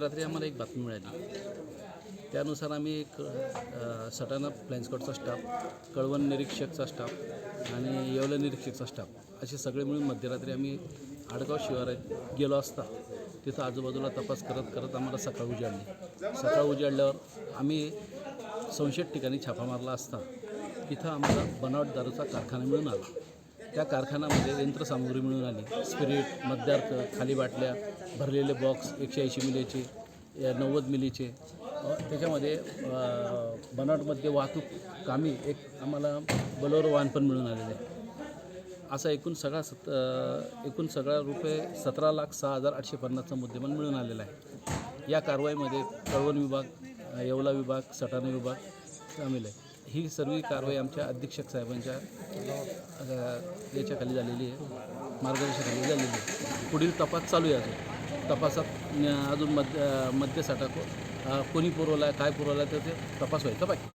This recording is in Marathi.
रात्री आम्हाला एक बातमी मिळाली. त्यानुसार आम्ही एक सटाणा फ्लाइंग स्क्वॉडचा स्टाफ, कळवण निरीक्षकचा स्टाफ आणि येवला निरीक्षकचा स्टाफ असे सगळे मिळून मध्यरात्री आम्ही आडगाव शिवारात गेलो असता तिथं आजूबाजूला तपास करत आम्हाला सकाळ उजाडली. सकाळ उजाडल्यावर आम्ही संशयित ठिकाणी छापा मारला असता तिथं आम्हाला बनावट दारूचा कारखाना मिळून आला. त्या कारखान्यामध्ये यंत्रसामुग्री मिळून आली. स्पिरिट, मद्यार्क, खाली बाटल्या, भरलेले बॉक्स 180 मिलीचे, 90 मिलीचे. त्याच्यामध्ये बनावटमध्ये वाहतूक कामी एक आम्हाला बोलेरो वाहन पण मिळून आलेलं आहे. असा एकूण सगळा रुपये 17,06,850चा मुद्देमाल मिळून आलेला आहे. या कारवाईमध्ये कळवण विभाग, येवला विभाग, सटाणा विभाग सामील आहे. ही सर्व कारवाई आमच्या अधीक्षक साहेबांच्या याच्याखाली झालेली आहे, मार्गदर्शनाखाली झालेली आहे. पुढील तपास चालू आहे. तपासात अजून मद्यसाठा कोणी पुरवला, काय पुरवला, तर ते तपास व्हायचा बाकी.